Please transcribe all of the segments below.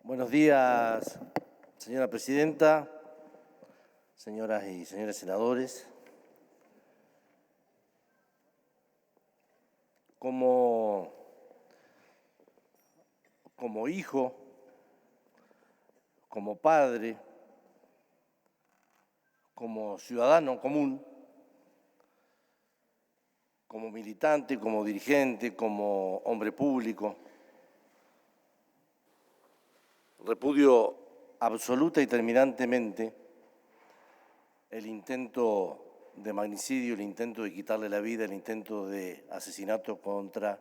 Buenos días, señora presidenta, señoras y señores senadores. Como hijo, como padre, como ciudadano común, como militante, como dirigente, como hombre público, repudio absoluta y terminantemente el intento de magnicidio, el intento de quitarle la vida, el intento de asesinato contra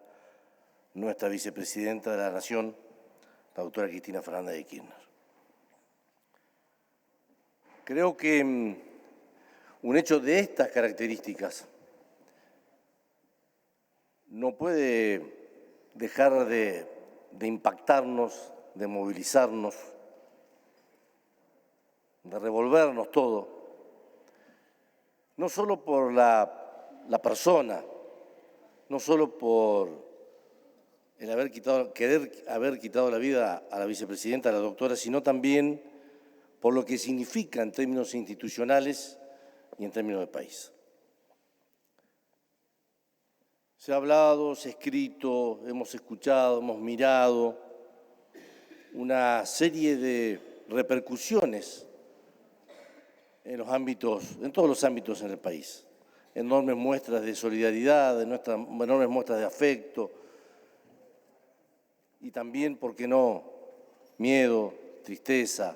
nuestra vicepresidenta de la Nación, la doctora Cristina Fernández de Kirchner. Creo que un hecho de estas características no puede dejar de impactarnos, de movilizarnos, de revolvernos todo, no solo por la persona, no solo por el querer haber quitado la vida a la vicepresidenta, a la doctora, sino también por lo que significa en términos institucionales y en términos de país. Se ha hablado, se ha escrito, hemos escuchado, hemos mirado una serie de repercusiones en todos los ámbitos en el país. Enormes muestras de solidaridad, enormes muestras de afecto y también, ¿por qué no?, miedo, tristeza,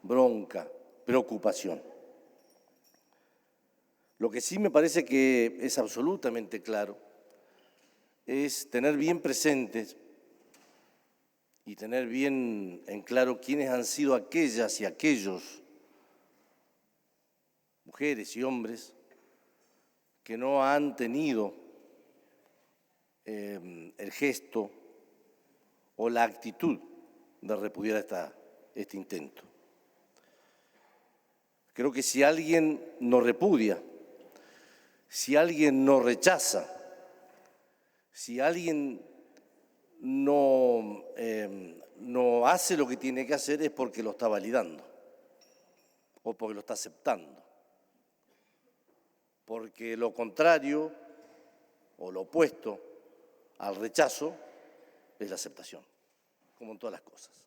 bronca, preocupación. Lo que sí me parece que es absolutamente claro es tener bien presentes y tener bien en claro quiénes han sido aquellas y aquellos mujeres y hombres que no han tenido el gesto o la actitud de repudiar este intento. Creo que si alguien no repudia, si alguien no rechaza, si alguien no hace lo que tiene que hacer es porque lo está validando o porque lo está aceptando. Porque lo contrario o lo opuesto al rechazo es la aceptación, como en todas las cosas.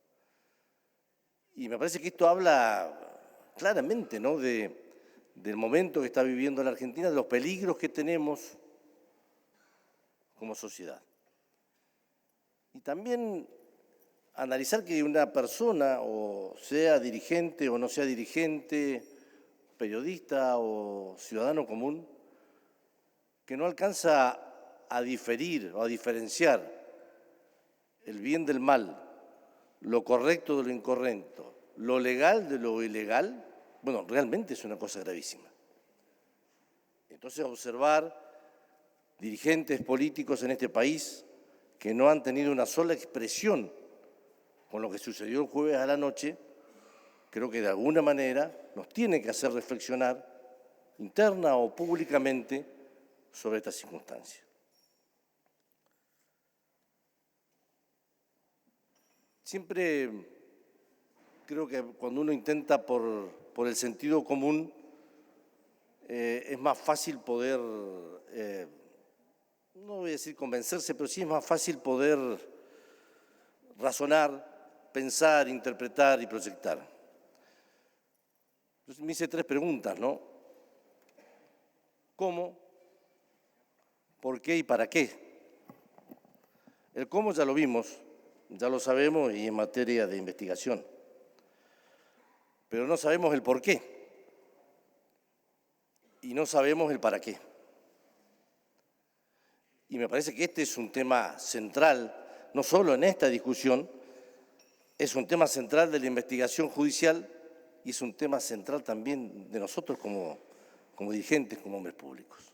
Y me parece que esto habla claramente, ¿no?, del momento que está viviendo la Argentina, de los peligros que tenemos como sociedad. Y también analizar que una persona, o sea dirigente o no sea dirigente, periodista o ciudadano común, que no alcanza a diferir o a diferenciar el bien del mal, lo correcto de lo incorrecto, lo legal de lo ilegal, bueno, realmente es una cosa gravísima. Entonces, observar dirigentes políticos en este país que no han tenido una sola expresión con lo que sucedió el jueves a la noche, creo que de alguna manera nos tiene que hacer reflexionar interna o públicamente sobre esta circunstancia. Siempre creo que cuando uno intenta por el sentido común, es más fácil poder, no voy a decir convencerse, pero sí es más fácil poder razonar, pensar, interpretar y proyectar. Entonces me hice 3 preguntas, ¿no? ¿Cómo? ¿Por qué y para qué? El cómo ya lo vimos, ya lo sabemos y en materia de investigación. Pero no sabemos el por qué y no sabemos el para qué. Y me parece que este es un tema central, no solo en esta discusión, es un tema central de la investigación judicial y es un tema central también de nosotros como dirigentes, como hombres públicos.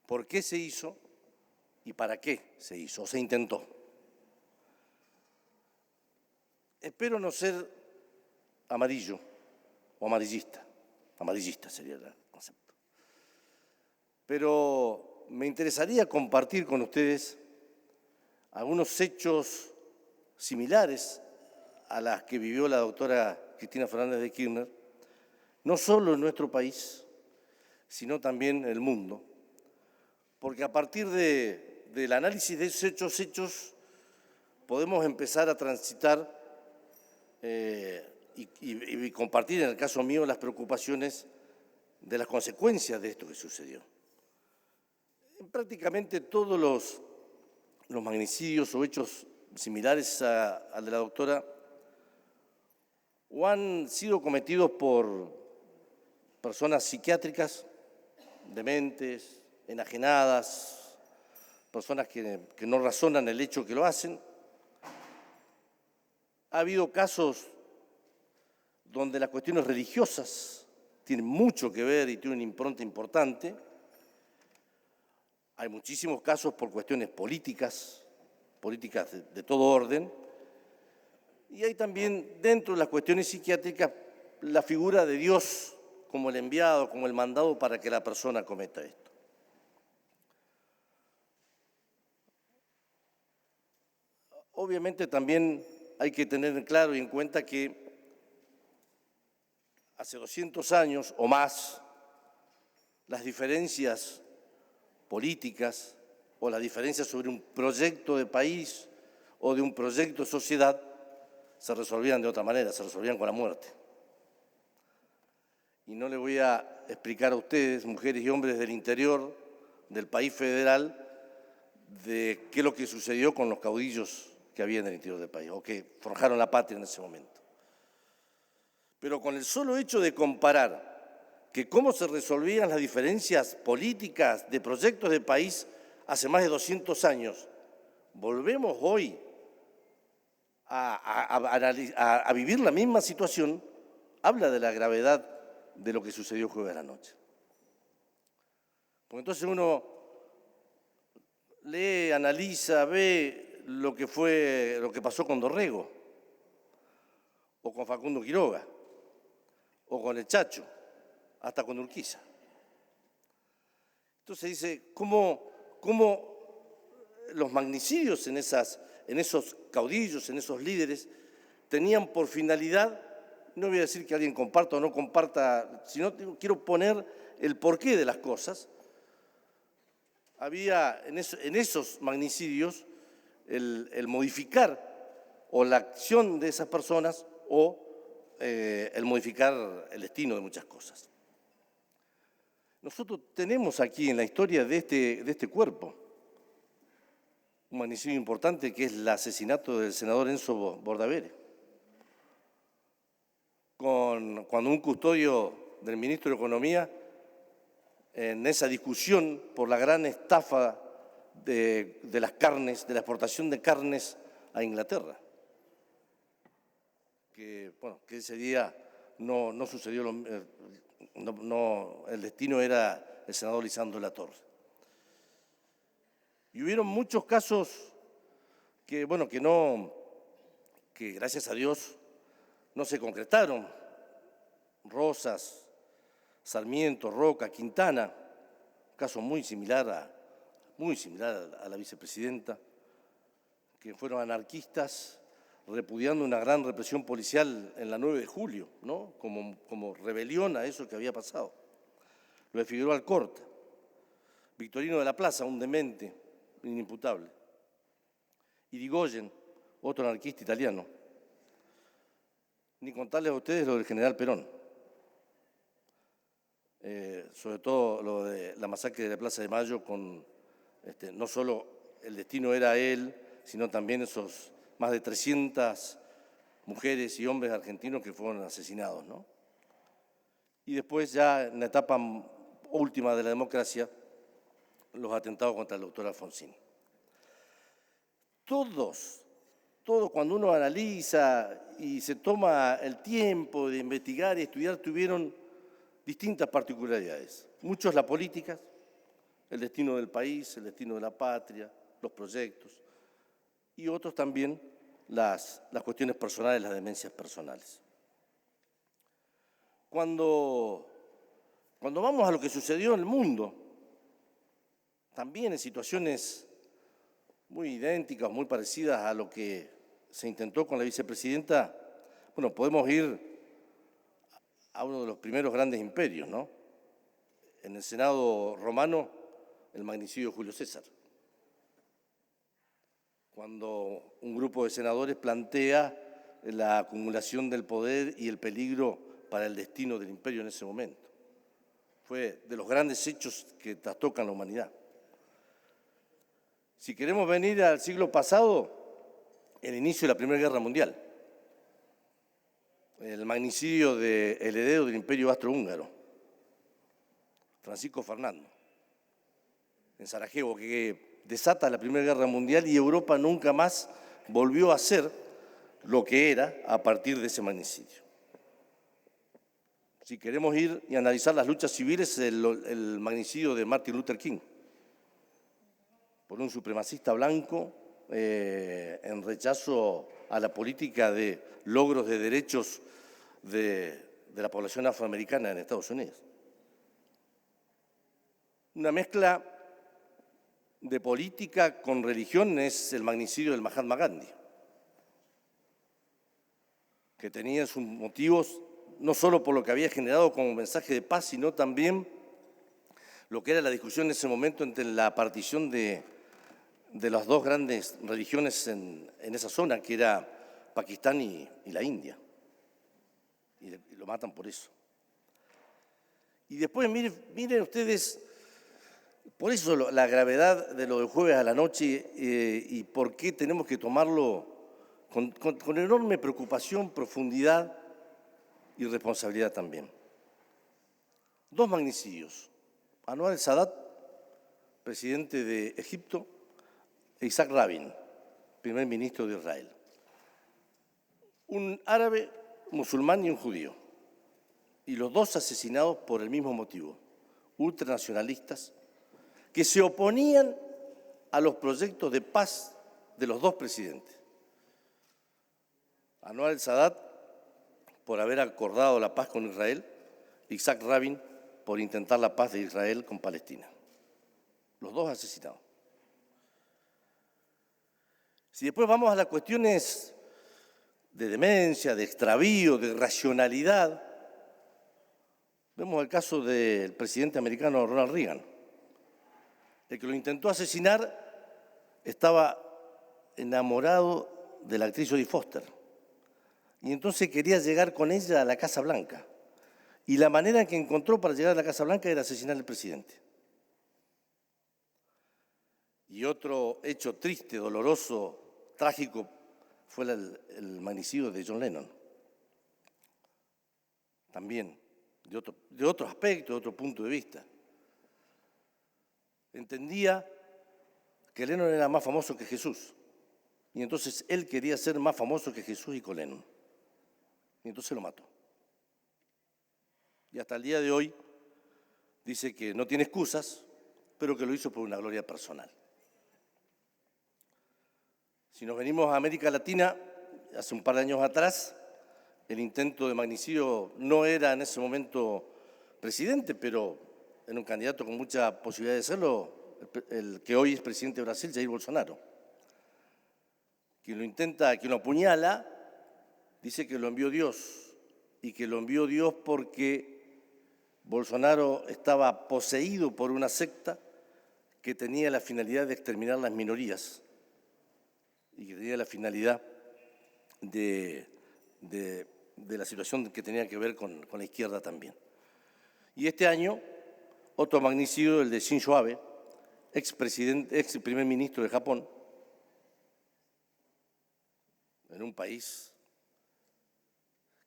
¿Por qué se hizo y para qué se hizo o se intentó? Espero no ser amarillo o amarillista sería el concepto. Pero me interesaría compartir con ustedes algunos hechos similares a las que vivió la doctora Cristina Fernández de Kirchner, no solo en nuestro país, sino también en el mundo, porque a partir del análisis de esos hechos podemos empezar a transitar y compartir, en el caso mío, las preocupaciones de las consecuencias de esto que sucedió. Prácticamente todos los magnicidios o hechos similares al de la doctora o han sido cometidos por personas psiquiátricas, dementes, enajenadas, personas que no razonan el hecho que lo hacen. Ha habido casos donde las cuestiones religiosas tienen mucho que ver y tienen una impronta importante. Hay muchísimos casos por cuestiones políticas de todo orden. Y hay también, dentro de las cuestiones psiquiátricas, la figura de Dios como el enviado, como el mandado para que la persona cometa esto. Obviamente también hay que tener claro y en cuenta que hace 200 años o más, las diferencias políticas o las diferencias sobre un proyecto de país o de un proyecto de sociedad se resolvían de otra manera, se resolvían con la muerte. Y no les voy a explicar a ustedes, mujeres y hombres del interior del país federal, de qué es lo que sucedió con los caudillos que había en el interior del país o que forjaron la patria en ese momento. Pero con el solo hecho de comparar que cómo se resolvían las diferencias políticas de proyectos de país hace más de 200 años, volvemos hoy a vivir la misma situación, habla de la gravedad de lo que sucedió jueves a la noche. Porque entonces uno lee, analiza, ve lo que pasó con Dorrego, o con Facundo Quiroga, o con el Chacho, hasta con Urquiza. Entonces dice, ¿cómo los magnicidios en esos caudillos, en esos líderes, tenían por finalidad, no voy a decir que alguien comparta o no comparta, sino quiero poner el porqué de las cosas. Había en esos magnicidios el modificar o la acción de esas personas o el modificar el destino de muchas cosas. Nosotros tenemos aquí en la historia de este cuerpo un magnicidio importante que es el asesinato del senador Enzo Bordavere. Cuando un custodio del ministro de Economía, en esa discusión por la gran estafa de las carnes, de la exportación de carnes a Inglaterra, que ese día no sucedió, el destino era el senador Lisandro de la Torre. Y hubieron muchos casos que gracias a Dios no se concretaron. Rosas, Sarmiento, Roca, Quintana, un caso muy similar a la vicepresidenta, que fueron anarquistas repudiando una gran represión policial en la 9 de julio, ¿no? como rebelión a eso que había pasado. Lo de Figueroa Alcorta, Victorino de la Plaza, un demente, inimputable. Irigoyen, otro anarquista italiano. Ni contarles a ustedes lo del general Perón. Sobre todo lo de la masacre de la Plaza de Mayo, no solo el destino era él, sino también esos más de 300 mujeres y hombres argentinos que fueron asesinados, ¿no? Y después ya en la etapa última de la democracia, los atentados contra el doctor Alfonsín. Todos cuando uno analiza y se toma el tiempo de investigar y estudiar, tuvieron distintas particularidades. Muchos la política, el destino del país, el destino de la patria, los proyectos, y otros también las cuestiones personales, las demencias personales. Cuando vamos a lo que sucedió en el mundo, también en situaciones muy idénticas, muy parecidas a lo que se intentó con la vicepresidenta, bueno, podemos ir a uno de los primeros grandes imperios, ¿no? En el Senado romano, el magnicidio de Julio César. Cuando un grupo de senadores plantea la acumulación del poder y el peligro para el destino del imperio en ese momento. Fue de los grandes hechos que trastocan la humanidad. Si queremos venir al siglo pasado, el inicio de la Primera Guerra Mundial, el magnicidio del heredero del imperio austrohúngaro, Francisco Fernando, en Sarajevo, que desata la Primera Guerra Mundial y Europa nunca más volvió a ser lo que era a partir de ese magnicidio. Si queremos ir y analizar las luchas civiles, el magnicidio de Martin Luther King, por un supremacista blanco en rechazo a la política de logros de derechos de la población afroamericana en Estados Unidos. Una mezcla de política con religión es el magnicidio del Mahatma Gandhi, que tenía sus motivos no solo por lo que había generado como mensaje de paz, sino también lo que era la discusión en ese momento entre la partición de las dos grandes religiones en esa zona, que era Pakistán y la India. Y lo matan por eso. Y después miren ustedes, por eso la gravedad de lo del jueves a la noche y por qué tenemos que tomarlo con enorme preocupación, profundidad y responsabilidad también. Dos magnicidios. Anwar el-Sadat, presidente de Egipto, e Isaac Rabin, primer ministro de Israel. Un árabe, musulmán y un judío. Y los dos asesinados por el mismo motivo, ultranacionalistas, que se oponían a los proyectos de paz de los dos presidentes. Anwar el-Sadat por haber acordado la paz con Israel, Isaac Rabin por intentar la paz de Israel con Palestina. Los dos asesinados. Si después vamos a las cuestiones de demencia, de extravío, de racionalidad, vemos el caso del presidente americano Ronald Reagan. El que lo intentó asesinar estaba enamorado de la actriz Jodie Foster. Y entonces quería llegar con ella a la Casa Blanca. Y la manera en que encontró para llegar a la Casa Blanca era asesinar al presidente. Y otro hecho triste, doloroso, trágico, fue el magnicidio de John Lennon. También, de otro aspecto, de otro punto de vista. Entendía que Lennon era más famoso que Jesús. Y entonces él quería ser más famoso que Jesús y con Lennon. Y entonces lo mató. Y hasta el día de hoy dice que no tiene excusas, pero que lo hizo por una gloria personal. Si nos venimos a América Latina, hace un par de años atrás, el intento de magnicidio no era en ese momento presidente, pero era un candidato con mucha posibilidad de serlo, el que hoy es presidente de Brasil, Jair Bolsonaro. Quien lo intenta, quien lo apuñala, dice que lo envió Dios y que lo envió Dios porque Bolsonaro estaba poseído por una secta que tenía la finalidad de exterminar las minorías y que tenía la finalidad de la situación que tenía que ver con la izquierda también. Y este año, otro magnicidio, el de Shinzo Abe, ex primer ministro de Japón, en un país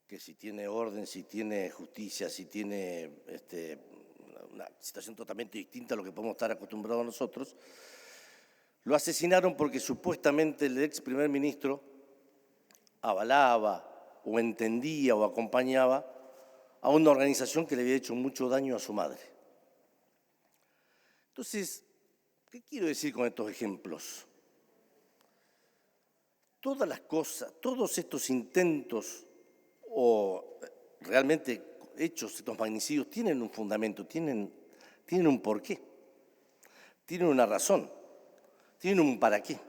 que si tiene orden, si tiene justicia, si tiene una situación totalmente distinta a lo que podemos estar acostumbrados nosotros, lo asesinaron porque supuestamente el ex primer ministro avalaba o entendía o acompañaba a una organización que le había hecho mucho daño a su madre. Entonces, ¿qué quiero decir con estos ejemplos? Todas las cosas, todos estos intentos o realmente hechos, estos magnicidios, tienen un fundamento, tienen un porqué, tienen una razón, tienen un para qué.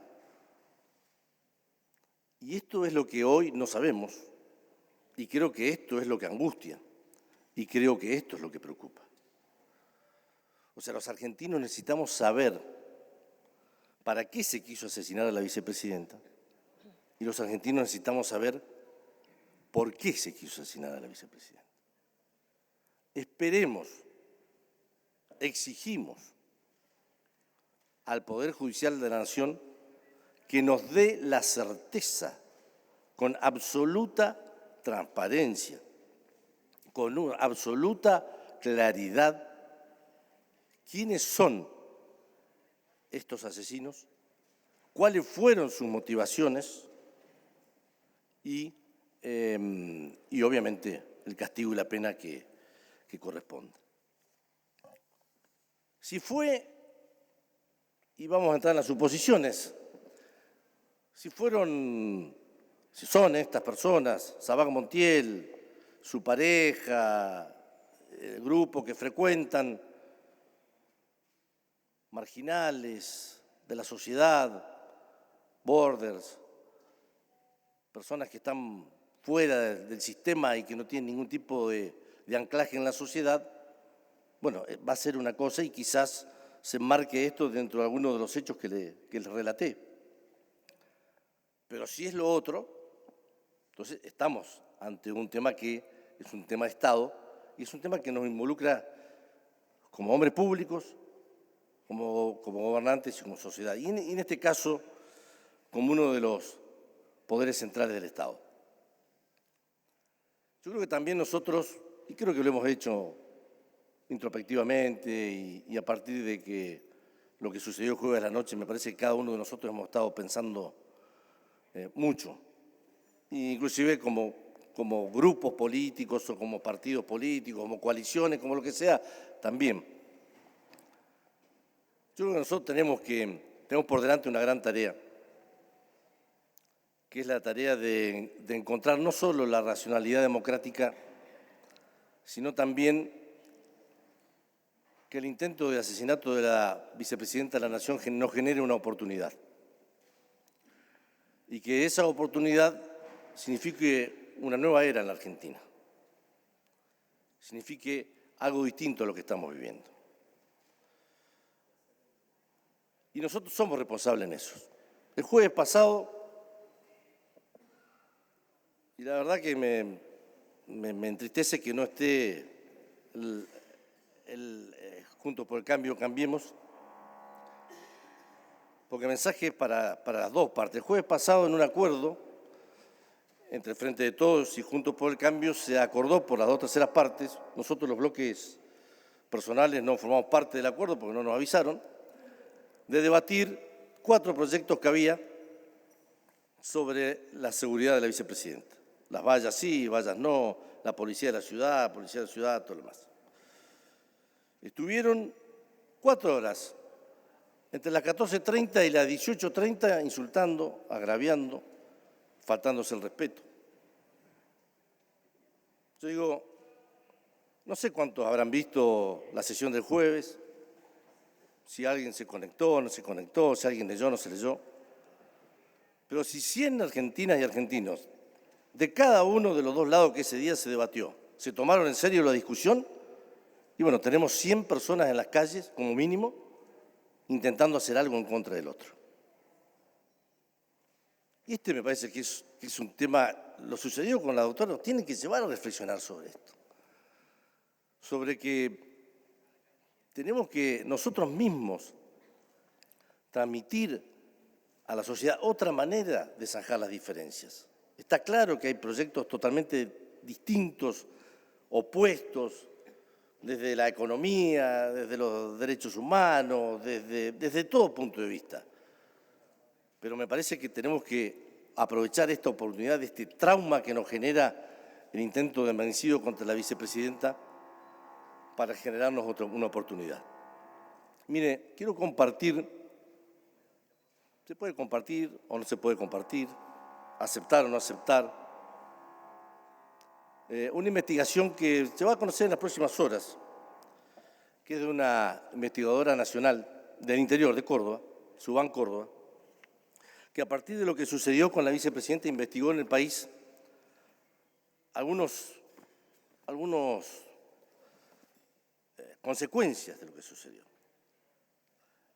Y Y esto es lo que hoy no sabemos, y creo que esto es lo que angustia, y creo que esto es lo que preocupa. O sea, los argentinos necesitamos saber para qué se quiso asesinar a la vicepresidenta, y los argentinos necesitamos saber por qué se quiso asesinar a la vicepresidenta. Esperemos, exigimos al Poder Judicial de la Nación que nos dé la certeza, con absoluta transparencia, con una absoluta claridad, quiénes son estos asesinos, cuáles fueron sus motivaciones y obviamente el castigo y la pena que corresponde. Si fue, y vamos a entrar en las suposiciones, si son estas personas, Sabac Montiel, su pareja, el grupo que frecuentan, marginales de la sociedad, borders, personas que están fuera del sistema y que no tienen ningún tipo de anclaje en la sociedad, bueno, va a ser una cosa y quizás se enmarque esto dentro de alguno de los hechos que les relaté. Pero si es lo otro, entonces estamos ante un tema que es un tema de Estado y es un tema que nos involucra como hombres públicos, como gobernantes y como sociedad. Y en este caso, como uno de los poderes centrales del Estado. Yo creo que también nosotros, y creo que lo hemos hecho introspectivamente y a partir de que lo que sucedió el jueves a la noche, me parece que cada uno de nosotros hemos estado pensando mucho, inclusive como grupos políticos o como partidos políticos, como coaliciones, como lo que sea, también. Yo creo que nosotros tenemos por delante una gran tarea, que es la tarea de encontrar no solo la racionalidad democrática, sino también que el intento de asesinato de la vicepresidenta de la Nación no genere una oportunidad. Y que esa oportunidad signifique una nueva era en la Argentina, signifique algo distinto a lo que estamos viviendo. Y nosotros somos responsables en eso. El jueves pasado, y la verdad que me entristece que no esté Juntos por el Cambio, Cambiemos, porque el mensaje es para las dos partes. El jueves pasado, en un acuerdo entre el Frente de Todos y Juntos por el Cambio, se acordó por las dos terceras partes, nosotros los bloques personales no formamos parte del acuerdo porque no nos avisaron, de debatir 4 proyectos que había sobre la seguridad de la vicepresidenta. Las vallas sí, vallas no, la policía de la ciudad, todo lo demás. Estuvieron 4 horas, entre las 14:30 y las 18:30, insultando, agraviando, faltándose el respeto. Yo digo, no sé cuántos habrán visto la sesión del jueves, si alguien se conectó o no se conectó, si alguien leyó o no se leyó. Pero si 100 argentinas y argentinos, de cada uno de los dos lados que ese día se debatió, se tomaron en serio la discusión, y bueno, tenemos 100 personas en las calles, como mínimo, intentando hacer algo en contra del otro. Y me parece que es un tema, lo sucedido con la doctora, nos tiene que llevar a reflexionar sobre esto. Sobre que tenemos que nosotros mismos transmitir a la sociedad otra manera de zanjar las diferencias. Está claro que hay proyectos totalmente distintos, opuestos, desde la economía, desde los derechos humanos, desde todo punto de vista. Pero me parece que tenemos que aprovechar esta oportunidad, de este trauma que nos genera el intento de magnicidio contra la vicepresidenta, para generarnos una oportunidad. Mire, quiero compartir, se puede compartir o no se puede compartir, aceptar o no aceptar, una investigación que se va a conocer en las próximas horas, que es de una investigadora nacional del interior de Córdoba, Subán Córdoba, que a partir de lo que sucedió con la vicepresidenta investigó en el país algunos consecuencias de lo que sucedió.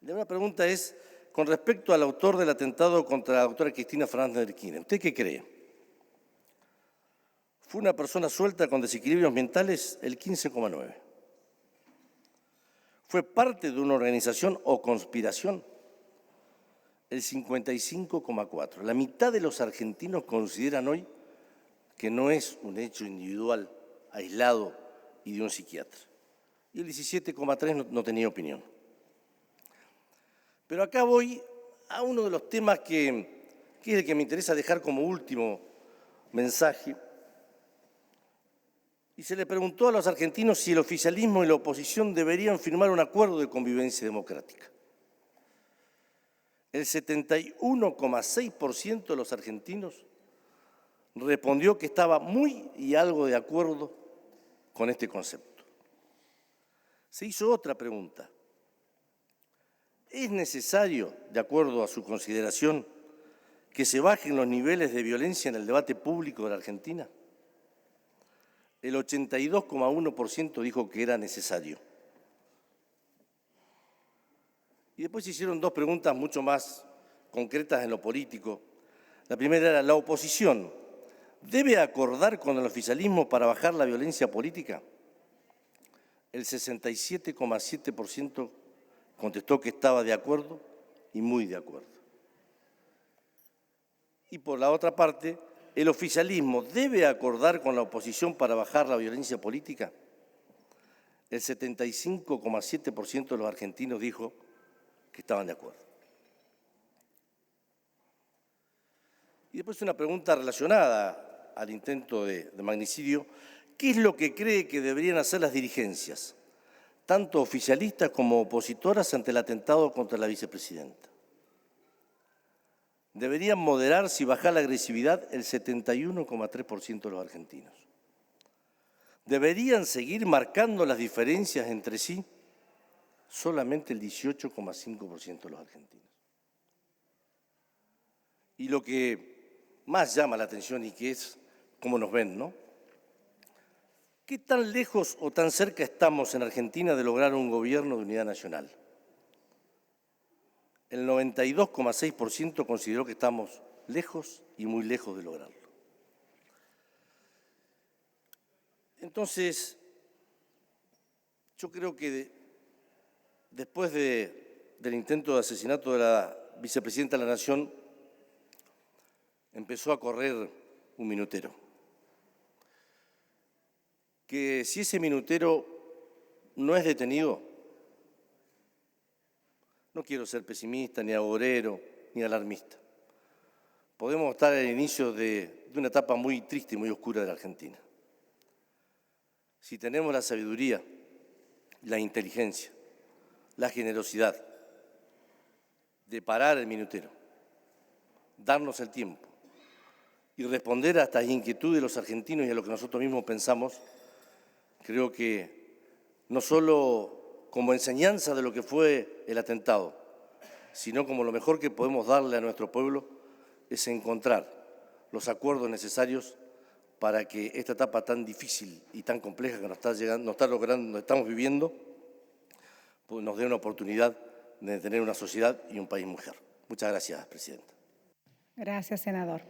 La primera pregunta es, con respecto al autor del atentado contra la doctora Cristina Fernández de Kirchner, ¿usted qué cree? ¿Fue una persona suelta con desequilibrios mentales? El 15,9%. ¿Fue parte de una organización o conspiración? El 55,4%. La mitad de los argentinos consideran hoy que no es un hecho individual, aislado y de un psiquiatra. Y el 17,3% no tenía opinión. Pero acá voy a uno de los temas que es el que me interesa dejar como último mensaje. Y se le preguntó a los argentinos si el oficialismo y la oposición deberían firmar un acuerdo de convivencia democrática. El 71,6% de los argentinos respondió que estaba muy y algo de acuerdo con este concepto. Se hizo otra pregunta. ¿Es necesario, de acuerdo a su consideración, que se bajen los niveles de violencia en el debate público de la Argentina? El 82,1% dijo que era necesario. Y después se hicieron dos preguntas mucho más concretas en lo político. La primera era, ¿la oposición debe acordar con el oficialismo para bajar la violencia política? El 67,7% contestó que estaba de acuerdo y muy de acuerdo. Y por la otra parte, ¿el oficialismo debe acordar con la oposición para bajar la violencia política? El 75,7% de los argentinos dijo que estaban de acuerdo. Y después una pregunta relacionada al intento de magnicidio. ¿Qué es lo que cree que deberían hacer las dirigencias, tanto oficialistas como opositoras, ante el atentado contra la vicepresidenta? Deberían moderarse y bajar la agresividad el 71,3% de los argentinos. Deberían seguir marcando las diferencias entre sí solamente el 18,5% de los argentinos. Y lo que más llama la atención y que es cómo nos ven, ¿no? ¿Qué tan lejos o tan cerca estamos en Argentina de lograr un gobierno de unidad nacional? El 92,6% consideró que estamos lejos y muy lejos de lograrlo. Entonces, yo creo que después del intento de asesinato de la vicepresidenta de la Nación, empezó a correr un minutero. Que si ese minutero no es detenido, no quiero ser pesimista, ni agorero, ni alarmista. Podemos estar al inicio de una etapa muy triste y muy oscura de la Argentina. Si tenemos la sabiduría, la inteligencia, la generosidad de parar el minutero, darnos el tiempo y responder a estas inquietudes de los argentinos y a lo que nosotros mismos pensamos, creo que no solo como enseñanza de lo que fue el atentado, sino como lo mejor que podemos darle a nuestro pueblo es encontrar los acuerdos necesarios para que esta etapa tan difícil y tan compleja que nos estamos viviendo, pues nos dé una oportunidad de tener una sociedad y un país mejor. Muchas gracias, Presidenta. Gracias, senador.